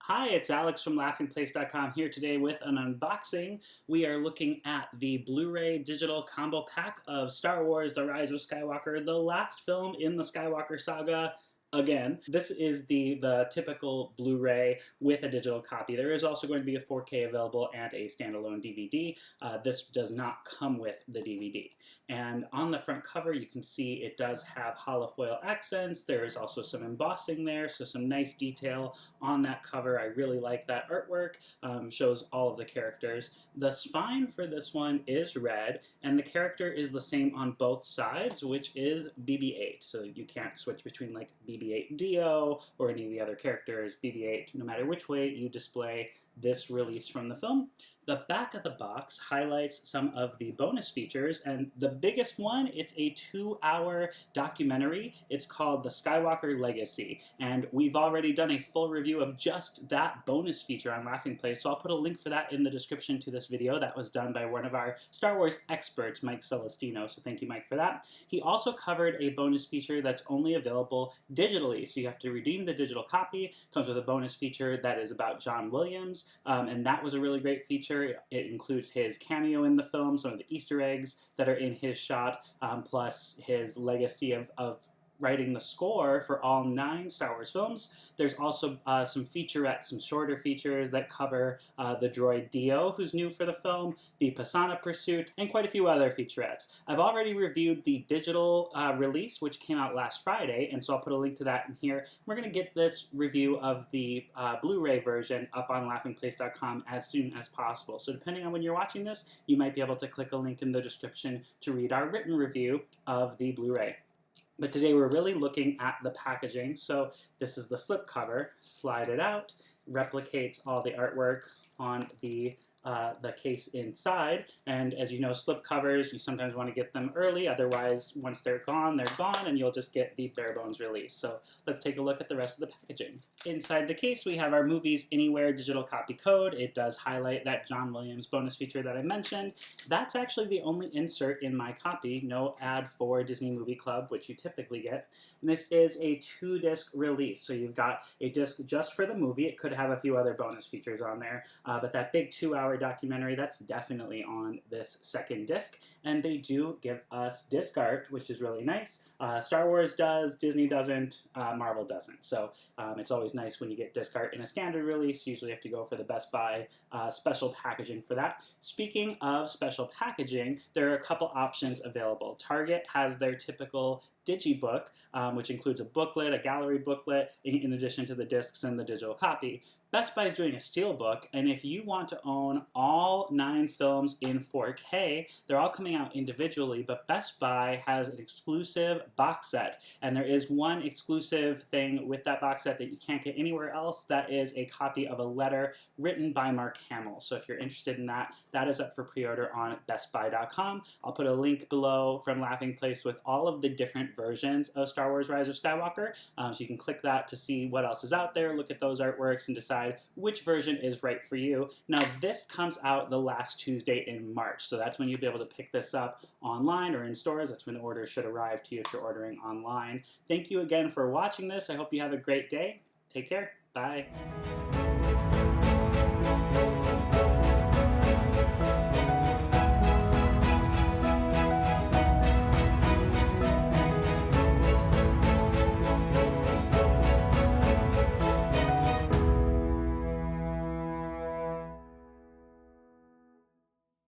Hi, it's Alex from laughingplace.com here today with an unboxing. We are looking at the Blu-ray digital combo pack of Star Wars: The Rise of Skywalker, the last film in the Skywalker saga. Again, this is the typical Blu-ray with a digital copy. There is also going to be a 4K available and a standalone DVD. This does not come with the DVD. And on the front cover, you can see it does have holofoil accents. There is also some embossing there, so some nice detail on that cover. I really like that artwork. Shows all of the characters. The spine for this one is red, and the character is the same on both sides, which is BB-8. So you can't switch between like BB-8 Dio or any of the other characters. BB-8, no matter which way you display this release from the film. The back of the box highlights some of the bonus features, and the biggest one, it's a 2-hour documentary. It's called The Skywalker Legacy, and we've already done a full review of just that bonus feature on Laughing Place, so I'll put a link for that in the description to this video. That was done by one of our Star Wars experts, Mike Celestino, so thank you, Mike, for that. He also covered a bonus feature that's only available digitally, so you have to redeem the digital copy. Comes with a bonus feature that is about John Williams, and that was a really great feature. It includes his cameo in the film, some of the Easter eggs that are in his shot, plus his legacy of writing the score for all 9 Star Wars films. There's also some featurettes, some shorter features that cover the droid Dio, who's new for the film, the Pisana Pursuit, and quite a few other featurettes. I've already reviewed the digital release, which came out last Friday, and so I'll put a link to that in here. We're going to get this review of the Blu-ray version up on laughingplace.com as soon as possible. So depending on when you're watching this, you might be able to click a link in the description to read our written review of the Blu-ray. But today we're really looking at the packaging. So this is the slipcover. Slide it out. Replicates all the artwork on the case inside. And as you know, slipcovers, you sometimes want to get them early. Otherwise, once they're gone, and you'll just get the bare bones release. So let's take a look at the rest of the packaging. Inside the case, we have our Movies Anywhere digital copy code. It does highlight that John Williams bonus feature that I mentioned. That's actually the only insert in my copy. No ad for Disney Movie Club, which you typically get. And this is a 2-disc release. So you've got a disc just for the movie. It could have a few other bonus features on there, but that big 2-hour documentary, that's definitely on this second disc. And they do give us disc art, which is really nice. Star Wars does, Disney doesn't, Marvel doesn't. So it's always nice when you get disc art in a standard release. You usually have to go for the Best Buy special packaging for that. Speaking of special packaging, there are a couple options available. Target has their typical digibook, which includes a booklet, a gallery booklet, in addition to the discs and the digital copy. Best Buy is doing a steelbook, and if you want to own all 9 films in 4K, they're all coming out individually, but Best Buy has an exclusive box set, and there is one exclusive thing with that box set that you can't get anywhere else. That is a copy of a letter written by Mark Hamill. So if you're interested in that, that is up for pre-order on bestbuy.com. I'll put a link below from Laughing Place with all of the different versions of Star Wars: Rise of Skywalker, so you can click that to see what else is out there, look at those artworks, and decide which version is right for you. Now, this comes out the last Tuesday in March, so that's when you'll be able to pick this up online or in stores. That's when the order should arrive to you if you're ordering online. Thank you again for watching this. I hope you have a great day. Take care. Bye.